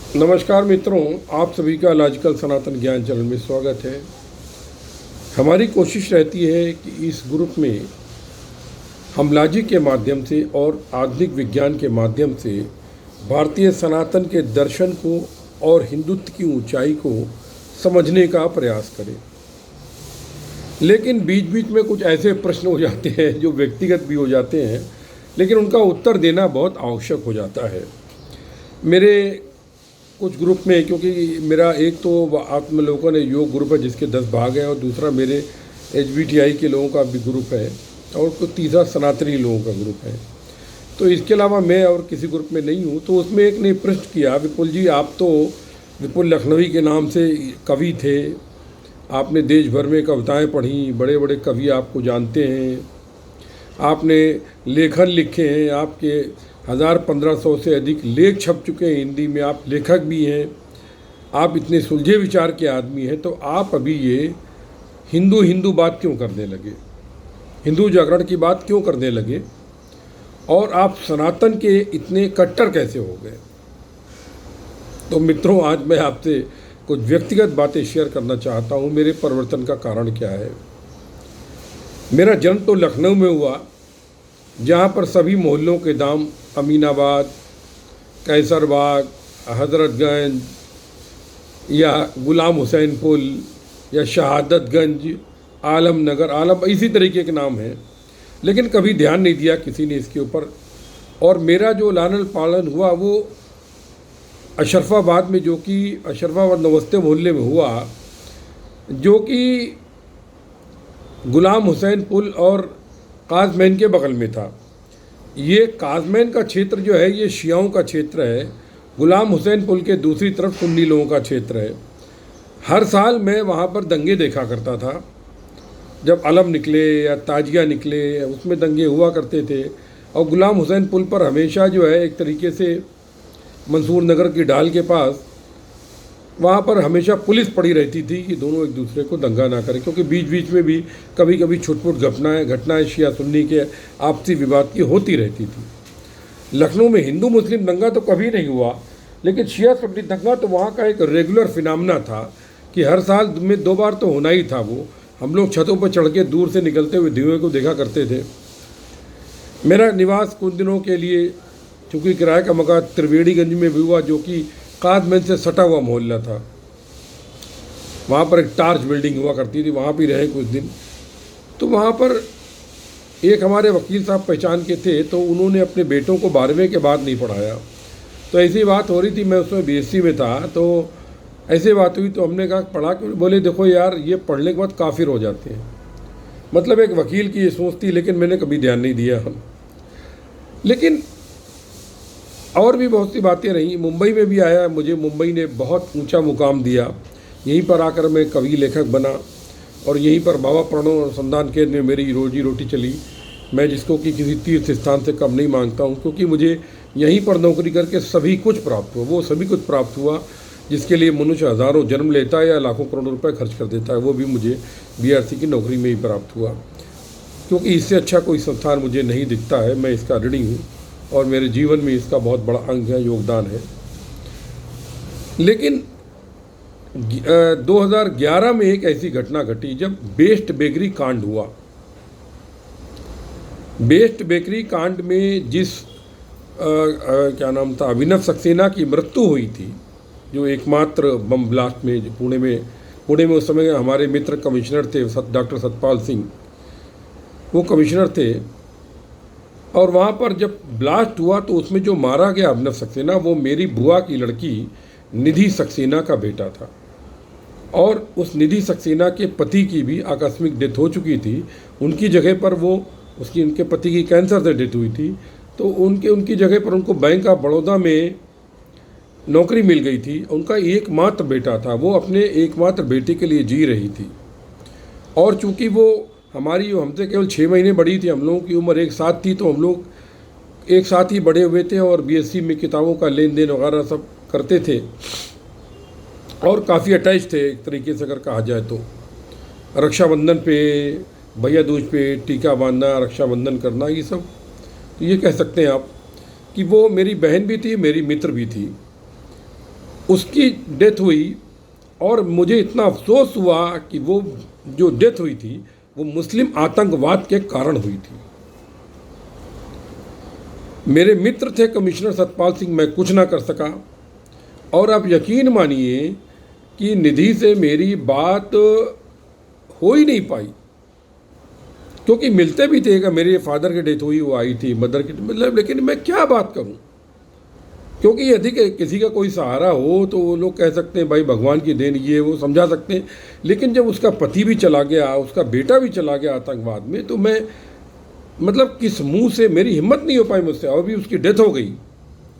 नमस्कार मित्रों, आप सभी का लॉजिकल सनातन ज्ञान चैनल में स्वागत है। हमारी कोशिश रहती है कि इस ग्रुप में हम लॉजिक के माध्यम से और आधुनिक विज्ञान के माध्यम से भारतीय सनातन के दर्शन को और हिंदुत्व की ऊंचाई को समझने का प्रयास करें। लेकिन बीच बीच में कुछ ऐसे प्रश्न हो जाते हैं जो व्यक्तिगत भी हो जाते हैं, लेकिन उनका उत्तर देना बहुत आवश्यक हो जाता है। मेरे कुछ ग्रुप में, क्योंकि मेरा एक तो आत्मलोकन है योग ग्रुप है जिसके 10 भाग हैं, और दूसरा मेरे HBTI के लोगों का भी ग्रुप है, और कुछ तीसरा सनातनी लोगों का ग्रुप है। तो इसके अलावा मैं और किसी ग्रुप में नहीं हूँ। तो उसमें एक ने प्रश्न किया, विपुल जी आप तो विपुल लखनवी के नाम से कवि थे, आपने देश भर में कविताएँ पढ़ी, बड़े बड़े कवि आपको जानते हैं, आपने लेखन लिखे हैं, आपके 1000-1500 से अधिक लेख छप चुके हैं हिंदी में, आप लेखक भी हैं, आप इतने सुलझे विचार के आदमी हैं, तो आप अभी ये हिंदू हिंदू बात क्यों करने लगे, हिंदू जागरण की बात क्यों करने लगे, और आप सनातन के इतने कट्टर कैसे हो गए। तो मित्रों, आज मैं आपसे कुछ व्यक्तिगत बातें शेयर करना चाहता हूँ। मेरे परिवर्तन का कारण क्या है। मेरा जन्म तो लखनऊ में हुआ, जहाँ पर सभी मोहल्लों के नाम अमीनाबाद, कैसरबाग, हजरतगंज या गुलाम हुसैन पुल या शहादतगंज, आलम इसी तरीके के नाम हैं, लेकिन कभी ध्यान नहीं दिया किसी ने इसके ऊपर। और मेरा जो लालन पालन हुआ वो अशरफाबाद में, जो कि अशरफाबाद नवस्ते मोहल्ले में हुआ, जो कि गुलाम हुसैन पुल और काजमैन के बगल में था। ये काजमैन का क्षेत्र जो है ये शियाओं का क्षेत्र है, गुलाम हुसैन पुल के दूसरी तरफ सुन्नी लोगों का क्षेत्र है। हर साल मैं वहाँ पर दंगे देखा करता था, जब अलम निकले या ताजिया निकले उसमें दंगे हुआ करते थे। और गुलाम हुसैन पुल पर हमेशा जो है एक तरीके से मंसूर नगर की ढाल के पास वहाँ पर हमेशा पुलिस पड़ी रहती थी कि दोनों एक दूसरे को दंगा ना करें, क्योंकि बीच बीच में भी कभी कभी छुटपुट घटनाएं शिया सुन्नी के आपसी विवाद की होती रहती थी। लखनऊ में हिंदू मुस्लिम दंगा तो कभी नहीं हुआ, लेकिन शिया सुन्नी दंगा तो वहाँ का एक रेगुलर फिनोमेना था कि हर साल में 2 बार तो होना ही था। वो हम लोग छतों पर चढ़ के दूर से निकलते हुए धुएं को देखा करते थे। मेरा निवास कुछ दिनों के लिए, चूँकि किराए का मकान त्रिवेणीगंज में भी हुआ, जो कि काजमैन से सटा हुआ मोहल्ला था। वहाँ पर एक टार्च बिल्डिंग हुआ करती थी, वहाँ भी रहे कुछ दिन। तो वहाँ पर एक हमारे वकील साहब पहचान के थे, तो उन्होंने अपने बेटों को 12वीं के बाद नहीं पढ़ाया। तो ऐसी बात हो रही थी, मैं उसमें BSc में था, तो ऐसी बात हुई तो हमने कहा पढ़ा क्यों। बोले देखो यार, ये पढ़ने के बाद काफिर हो जाते हैं। मतलब एक वकील की ये सोच थी, लेकिन मैंने कभी ध्यान नहीं दिया। लेकिन और भी बहुत सी बातें रहीं। मुंबई में भी आया, मुझे मुंबई ने बहुत ऊंचा मुकाम दिया। यहीं पर आकर मैं कवि लेखक बना, और यहीं पर बाबा प्रणव अनुसंधान केंद्र में मेरी रोजी रोटी चली। मैं जिसको कि किसी तीर्थ स्थान से कम नहीं मांगता हूँ, क्योंकि मुझे यहीं पर नौकरी करके सभी कुछ प्राप्त हुआ। वो सभी कुछ प्राप्त हुआ जिसके लिए मनुष्य हज़ारों जन्म लेता है या लाखों करोड़ों रुपए खर्च कर देता है, वो भी मुझे BRC की नौकरी में ही प्राप्त हुआ। क्योंकि इससे अच्छा कोई संस्थान मुझे नहीं दिखता है। मैं इसका ऋणी हूँ और मेरे जीवन में इसका बहुत बड़ा अंग है, योगदान है। लेकिन 2011 में एक ऐसी घटना घटी जब बेस्ट बेकरी कांड हुआ। बेस्ट बेकरी कांड में जिस क्या नाम था, अभिनव सक्सेना की मृत्यु हुई थी, जो एकमात्र बम ब्लास्ट में पुणे में उस समय हमारे मित्र कमिश्नर थे डॉक्टर सतपाल सिंह, वो कमिश्नर थे। और वहाँ पर जब ब्लास्ट हुआ तो उसमें जो मारा गया अभिनव सक्सेना, वो मेरी बुआ की लड़की निधि सक्सेना का बेटा था। और उस निधि सक्सेना के पति की भी आकस्मिक डेथ हो चुकी थी। उनकी जगह पर उनके पति की कैंसर से डेथ हुई थी, तो उनकी जगह पर उनको बैंक ऑफ बड़ौदा में नौकरी मिल गई थी। उनका एकमात्र बेटा था, वो अपने एकमात्र बेटे के लिए जी रही थी। और चूँकि वो हमसे केवल 6 महीने बड़ी थी, हम लोगों की उम्र एक साथ थी, तो हम लोग एक साथ ही बड़े हुए थे और BSc में किताबों का लेन देन वगैरह सब करते थे, और काफ़ी अटैच थे एक तरीके से अगर कहा जाए तो। रक्षाबंधन पे, भैया दूज पे टीका बांधना, रक्षाबंधन करना, ये सब तो ये कह सकते हैं आप कि वो मेरी बहन भी थी, मेरी मित्र भी थी। उसकी डेथ हुई और मुझे इतना अफसोस हुआ कि वो जो डेथ हुई थी वो मुस्लिम आतंकवाद के कारण हुई थी। मेरे मित्र थे कमिश्नर सतपाल सिंह, मैं कुछ ना कर सका। और आप यकीन मानिए कि निधि से मेरी बात हो ही नहीं पाई, क्योंकि मिलते भी थे कि मेरे फादर की डेथ हुई, वो आई थी, मदर की, मतलब लेकिन मैं क्या बात करूं, क्योंकि यदि किसी का कोई सहारा हो तो वो लोग कह सकते हैं भाई भगवान की देन, ये वो समझा सकते हैं। लेकिन जब उसका पति भी चला गया, उसका बेटा भी चला गया आतंकवाद में, तो मैं मतलब किस मुंह से, मेरी हिम्मत नहीं हो पाई मुझसे। और भी उसकी डेथ हो गई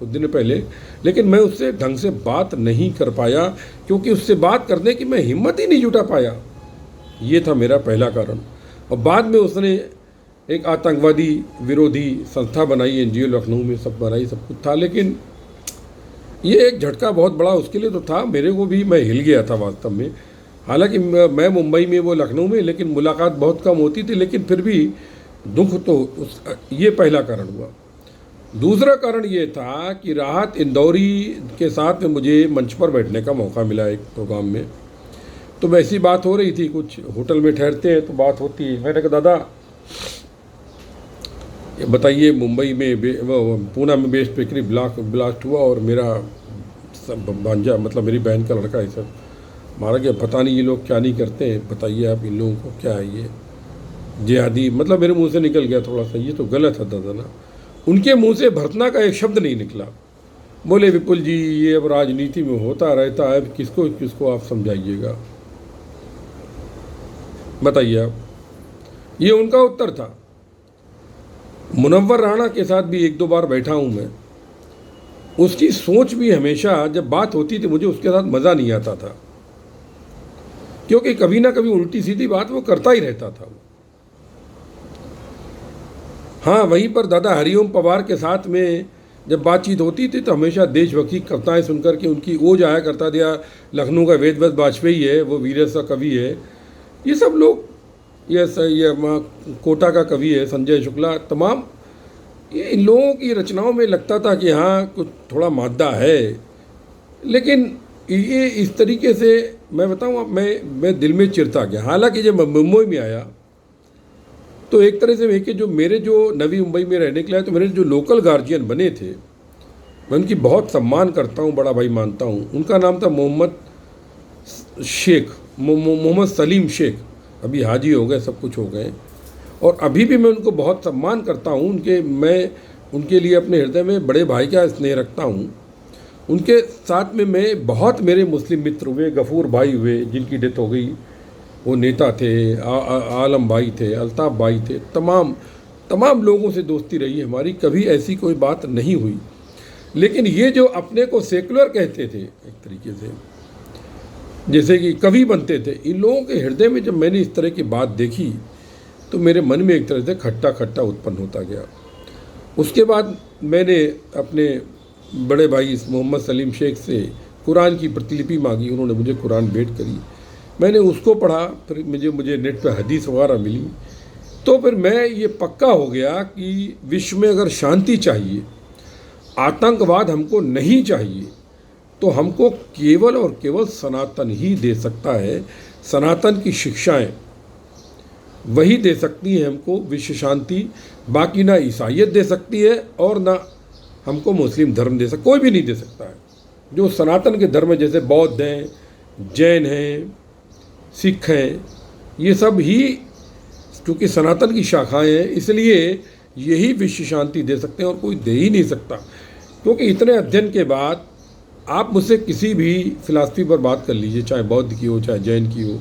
कुछ दिन पहले, लेकिन मैं उससे ढंग से बात नहीं कर पाया, क्योंकि उससे बात करने की मैं हिम्मत ही नहीं जुटा पाया। ये था मेरा पहला कारण। और बाद में उसने एक आतंकवादी विरोधी संस्था बनाई, एनजीओ लखनऊ में सब बनाई, सब कुछ था, लेकिन ये एक झटका बहुत बड़ा उसके लिए तो था, मेरे को भी, मैं हिल गया था वास्तव में। हालांकि मैं मुंबई में, वो लखनऊ में, लेकिन मुलाकात बहुत कम होती थी, लेकिन फिर भी दुख तो ये पहला कारण हुआ। दूसरा कारण ये था कि राहत इंदौरी के साथ में मुझे मंच पर बैठने का मौका मिला एक प्रोग्राम में। तो वैसी बात हो रही थी, कुछ होटल में ठहरते हैं तो बात होती है। मैंने कहा दादा ये बताइए, मुंबई में पूना में बेस्ट बेकरी ब्लास्ट हुआ और मेरा सब भांजा, मतलब मेरी बहन का लड़का है सब मारा गया, पता नहीं ये लोग क्या नहीं करते हैं, बताइए आप इन लोगों को क्या है ये जिहादी। मतलब मेरे मुंह से निकल गया थोड़ा सा, ये तो गलत है दादा ना। उनके मुंह से भर्तना का एक शब्द नहीं निकला। बोले विपुल जी ये अब राजनीति में होता रहता है, किसको किसको आप समझाइएगा, बताइए आप। ये उनका उत्तर था। मुनव्वर राणा के साथ भी एक दो बार बैठा हूँ मैं, उसकी सोच भी हमेशा जब बात होती थी मुझे उसके साथ मज़ा नहीं आता था, क्योंकि कभी ना कभी उल्टी सीधी बात वो करता ही रहता था। हाँ, वहीं पर दादा हरिओम पवार के साथ में जब बातचीत होती थी तो हमेशा देशभक्ति कविताएं सुनकर के उनकी ओज आया करता दिया। लखनऊ का वेदव्रत वाजपेयी है, वो वीर सा कवि है, ये सब लोग, ये कोटा का कवि है संजय शुक्ला, तमाम ये इन लोगों की रचनाओं में लगता था कि हाँ कुछ थोड़ा मादा है। लेकिन ये इस तरीके से मैं बताऊँ, मैं दिल में चिरता गया। हालांकि जब मैं मुंबई में आया तो एक तरह से कि जो मेरे जो नवी मुंबई में रहने के लिए तो मेरे जो लोकल गार्जियन बने थे, मैं उनकी बहुत सम्मान करता हूँ, बड़ा भाई मानता हूँ। उनका नाम था मोहम्मद सलीम शेख, अभी हाजी हो गए, सब कुछ हो गए, और अभी भी मैं उनको बहुत सम्मान करता हूँ। मैं उनके लिए अपने हृदय में बड़े भाई का स्नेह रखता हूँ। उनके साथ में मैं बहुत, मेरे मुस्लिम मित्र हुए, गफूर भाई हुए जिनकी डेथ हो गई, वो नेता थे, आलम भाई थे, अल्ताफ़ भाई थे, तमाम लोगों से दोस्ती रही हमारी, कभी ऐसी कोई बात नहीं हुई। लेकिन ये जो अपने को सेकुलर कहते थे एक तरीके से, जैसे कि कवि बनते थे, इन लोगों के हृदय में जब मैंने इस तरह की बात देखी तो मेरे मन में एक तरह से खट्टा खट्टा उत्पन्न होता गया। उसके बाद मैंने अपने बड़े भाई मोहम्मद सलीम शेख से कुरान की प्रतिलिपि मांगी, उन्होंने मुझे कुरान भेंट करी, मैंने उसको पढ़ा, फिर मुझे नेट पे हदीस वगैरह मिली। तो फिर मैं ये पक्का हो गया कि विश्व में अगर शांति चाहिए, आतंकवाद हमको नहीं चाहिए, तो हमको केवल और केवल सनातन ही दे सकता है। सनातन की शिक्षाएं वही दे सकती हैं हमको विश्व शांति, बाकी ना ईसाइयत दे सकती है और ना हमको मुस्लिम धर्म दे सकता, कोई भी नहीं दे सकता है। जो सनातन के धर्म है, जैसे बौद्ध हैं, जैन हैं, सिख हैं, ये सब ही क्योंकि सनातन की शाखाएं हैं, इसलिए यही विश्व शांति दे सकते हैं और कोई दे ही नहीं सकता। क्योंकि इतने अध्ययन के बाद आप मुझसे किसी भी फिलासफी पर बात कर लीजिए, चाहे बौद्ध की हो, चाहे जैन की हो,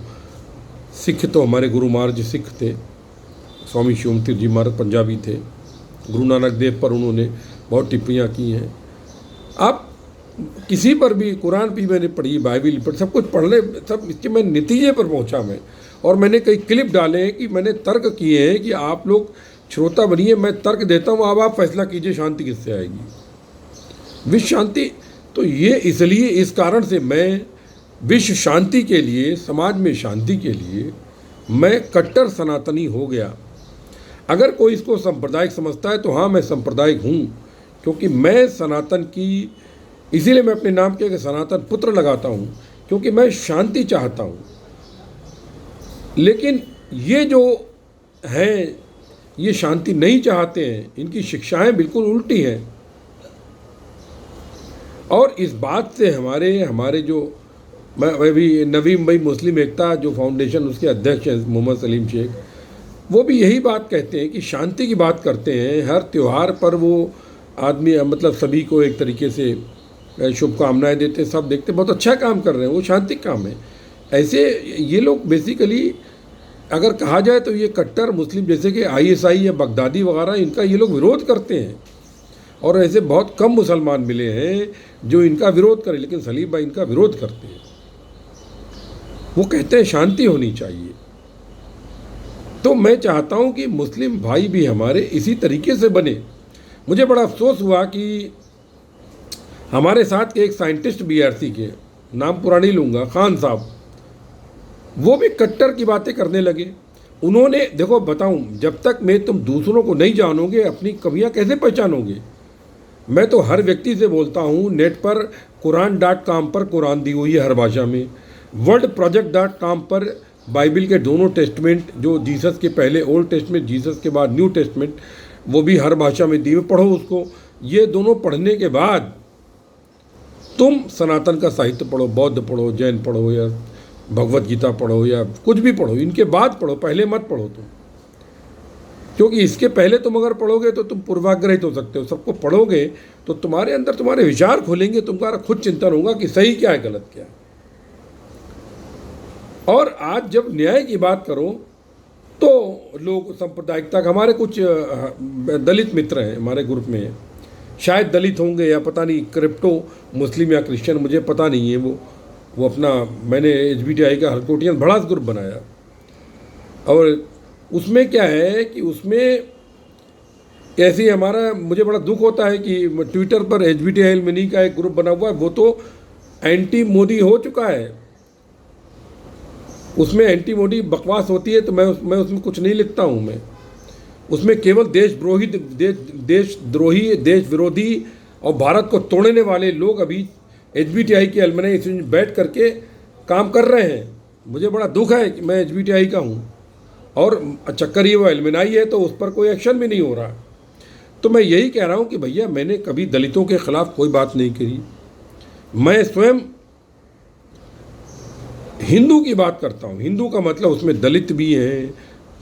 सिख तो हमारे गुरु महाराज सिख थे, स्वामी शिवम तीर्थ जी महाराज पंजाबी थे, गुरु नानक देव पर उन्होंने बहुत टिप्पणियाँ की हैं। आप किसी पर भी, कुरान भी मैंने पढ़ी, बाइबिल पढ़ी, सब कुछ पढ़ ले, सब इसके मैं नतीजे पर पहुंचा मैं। और मैंने कई क्लिप डाले हैं कि मैंने तर्क किए हैं कि आप लोग श्रोता बनिए, मैं तर्क देता हूँ, अब आप फैसला कीजिए शांति किससे आएगी, विश्व शांति। तो ये इसलिए, इस कारण से मैं विश्व शांति के लिए, समाज में शांति के लिए मैं कट्टर सनातनी हो गया। अगर कोई इसको सांप्रदायिक समझता है तो हाँ, मैं सांप्रदायिक हूँ, क्योंकि मैं सनातन की इसीलिए मैं अपने नाम के सनातन पुत्र लगाता हूँ, क्योंकि मैं शांति चाहता हूँ। लेकिन ये जो हैं ये शांति नहीं चाहते हैं, इनकी शिक्षाएं बिल्कुल उल्टी हैं। और इस बात से हमारे जो मैं भी नवी मुंबई मुस्लिम एकता जो फाउंडेशन उसके अध्यक्ष हैं मोहम्मद सलीम शेख, वो भी यही बात कहते हैं कि शांति की बात करते हैं। हर त्यौहार पर वो आदमी मतलब सभी को एक तरीके से शुभकामनाएं देते, सब देखते बहुत अच्छा काम कर रहे हैं, वो शांति काम है। ऐसे ये लोग बेसिकली अगर कहा जाए तो ये कट्टर मुस्लिम जैसे कि ISI या बगदादी वगैरह, इनका ये लोग विरोध करते हैं। और ऐसे बहुत कम मुसलमान मिले हैं जो इनका विरोध करें, लेकिन सलीम भाई इनका विरोध करते हैं। वो कहते हैं शांति होनी चाहिए। तो मैं चाहता हूं कि मुस्लिम भाई भी हमारे इसी तरीके से बने। मुझे बड़ा अफसोस हुआ कि हमारे साथ के एक साइंटिस्ट BRC के, नाम पुराना नहीं लूँगा, खान साहब, वो भी कट्टर की बातें करने लगे। उन्होंने, देखो बताऊं, जब तक मैं तुम दूसरों को नहीं जानोगे अपनी कमियां कैसे पहचानोगे। मैं तो हर व्यक्ति से बोलता हूं, नेट पर Quran.com पर कुरान दी हुई है हर भाषा में, worldproject.com पर बाइबिल के दोनों टेस्टमेंट, जो जीसस के पहले ओल्ड टेस्टमेंट, जीसस के बाद न्यू टेस्टमेंट, वो भी हर भाषा में दी हुई, पढ़ो उसको। ये दोनों पढ़ने के बाद तुम सनातन का साहित्य पढ़ो, बौद्ध पढ़ो, जैन पढ़ो, या भगवत गीता पढ़ो, या कुछ भी पढ़ो, इनके बाद पढ़ो, पहले मत पढ़ो तुम। क्योंकि इसके पहले तुम अगर पढ़ोगे तो तुम पूर्वाग्रहित हो सकते हो। सबको पढ़ोगे तो तुम्हारे अंदर तुम्हारे विचार खुलेंगे, तुम्हारा खुद चिंतन होगा कि सही क्या है, गलत क्या है। और आज जब न्याय की बात करो तो लोग सांप्रदायिकता, हमारे कुछ दलित मित्र हैं हमारे ग्रुप में, शायद दलित होंगे या पता नहीं क्रिप्टो मुस्लिम या क्रिश्चियन, मुझे पता नहीं है। वो अपना, मैंने HBTI का हरकोटियन भड़ास ग्रुप बनाया, और उसमें क्या है कि उसमें ऐसे ही हमारा, मुझे बड़ा दुख होता है कि ट्विटर पर HBTI मिनी का एक ग्रुप बना हुआ है, वो तो एंटी मोदी हो चुका है। उसमें एंटी मोदी बकवास होती है, तो मैं उसमें कुछ नहीं लिखता हूँ। मैं उसमें केवल देशद्रोही, देश विरोधी और भारत को तोड़ने वाले लोग अभी HBTI के अलमनाई इसमें बैठ करके काम कर रहे हैं। मुझे बड़ा दुख है कि मैं HBTI का हूँ, और चक्कर ये वो अलमनाई है तो उस पर कोई एक्शन भी नहीं हो रहा। तो मैं यही कह रहा हूँ कि भैया, मैंने कभी दलितों के खिलाफ कोई बात नहीं करी। मैं स्वयं हिंदू की बात करता हूँ। हिंदू का मतलब उसमें दलित भी हैं,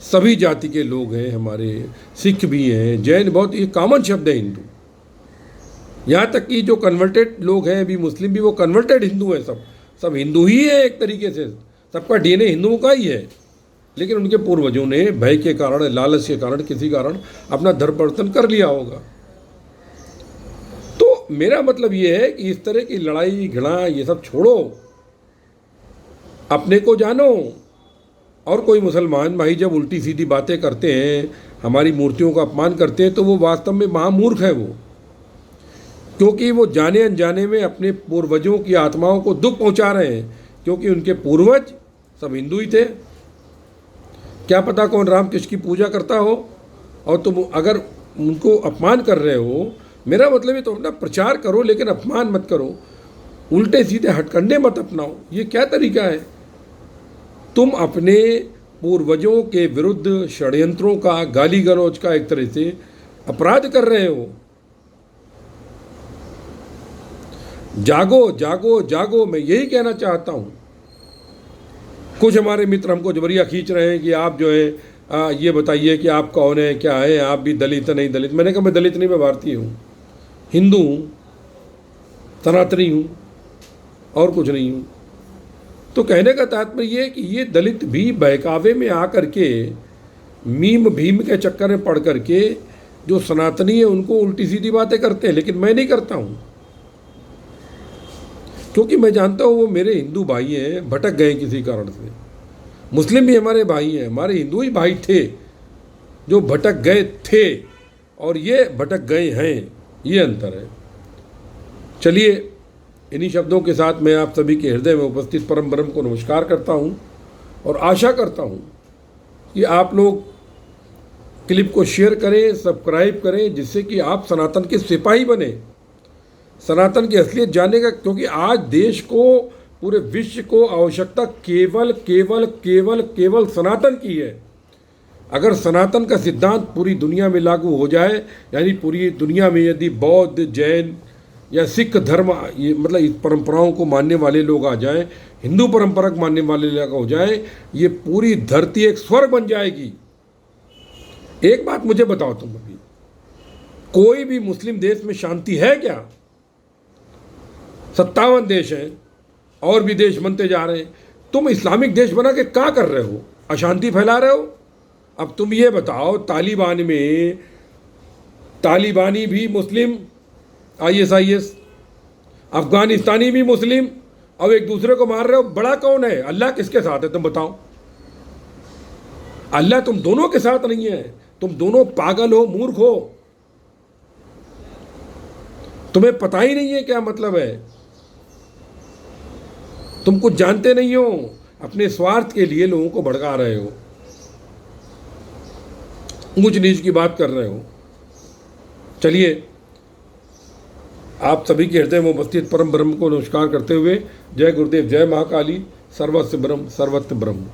सभी जाति के लोग हैं हमारे, सिख भी हैं, जैन, बहुत ये कॉमन शब्द है हिंदू। यहाँ तक कि जो कन्वर्टेड लोग हैं, अभी मुस्लिम भी, वो कन्वर्टेड हिंदू हैं। सब हिंदू ही है एक तरीके से, सबका DNA हिंदुओं का ही है। लेकिन उनके पूर्वजों ने भय के कारण, लालच के कारण, किसी कारण अपना धर्म परिवर्तन कर लिया होगा। तो मेरा मतलब ये है कि इस तरह की लड़ाई घृणा ये सब छोड़ो, अपने को जानो। और कोई मुसलमान भाई जब उल्टी सीधी बातें करते हैं, हमारी मूर्तियों का अपमान करते हैं, तो वो वास्तव में महामूर्ख है वो, क्योंकि वो जाने अनजाने में अपने पूर्वजों की आत्माओं को दुख पहुंचा रहे हैं। क्योंकि उनके पूर्वज सब हिंदू ही थे। क्या पता कौन राम कृष्ण की पूजा करता हो, और तुम अगर उनको अपमान कर रहे हो, मेरा मतलब है तो अपना प्रचार करो, लेकिन अपमान मत करो, उल्टे सीधे हथकंडे मत अपनाओ। ये क्या तरीका है? तुम अपने पूर्वजों के विरुद्ध षड्यंत्रों का, गाली गलौज का एक तरह से अपराध कर रहे हो। जागो जागो जागो, मैं यही कहना चाहता हूँ। कुछ हमारे मित्र हमको जबरिया खींच रहे हैं कि आप जो है ये बताइए कि आप कौन है, क्या है, आप भी दलित है, नहीं दलित। मैंने कहा मैं दलित नहीं, मैं भारतीय हूँ, हिंदू हूँ, सनातनी हूँ, और कुछ नहीं हूँ। तो कहने का तात्पर्य ये है कि ये दलित भी बहकावे में आकर के, मीम भीम के चक्कर में पड़ करके जो सनातनी है उनको उल्टी सीधी बातें करते हैं। लेकिन मैं नहीं करता हूँ, क्योंकि मैं जानता हूँ वो मेरे हिंदू भाई हैं, भटक गए किसी कारण से। मुस्लिम भी हमारे भाई हैं, हमारे हिंदू ही भाई थे जो भटक गए थे, और ये भटक गए हैं, ये अंतर है। चलिए, इन्हीं शब्दों के साथ मैं आप सभी के हृदय में उपस्थित परम ब्रह्म को नमस्कार करता हूँ, और आशा करता हूँ कि आप लोग क्लिप को शेयर करें, सब्सक्राइब करें, जिससे कि आप सनातन के सिपाही बने। सनातन की असलियत जानने का, क्योंकि आज देश को, पूरे विश्व को आवश्यकता केवल केवल केवल केवल सनातन की है। अगर सनातन का सिद्धांत पूरी दुनिया में लागू हो जाए, यानी पूरी दुनिया में यदि बौद्ध, जैन या सिख धर्म, ये मतलब इस परंपराओं को मानने वाले लोग आ जाएं, हिंदू परंपरा को मानने वाले लोग हो जाएं, ये पूरी धरती एक स्वर्ग बन जाएगी। एक बात मुझे बताओ तुम, अभी कोई भी मुस्लिम देश में शांति है क्या? 57 देश हैं और भी देश बनते जा रहे हैं। तुम इस्लामिक देश बना के क्या कर रहे हो? अशांति फैला रहे हो। अब तुम ये बताओ, तालिबान में तालिबानी भी मुस्लिम, ISIS, अफगानिस्तानी भी मुस्लिम, अब एक दूसरे को मार रहे हो। बड़ा कौन है? अल्लाह किसके साथ है तुम बताओ? अल्लाह तुम दोनों के साथ नहीं है। तुम दोनों पागल हो, मूर्ख हो, तुम्हें पता ही नहीं है क्या मतलब है। तुम कुछ जानते नहीं हो, अपने स्वार्थ के लिए लोगों को भड़का रहे हो, ऊंच नीच की बात कर रहे हो। चलिए, आप सभी के हृदय में उपस्थित परम ब्रह्म को नमस्कार करते हुए, जय गुरुदेव, जय महाकाली, सर्वस्य ब्रह्म सर्वत्र ब्रह्म।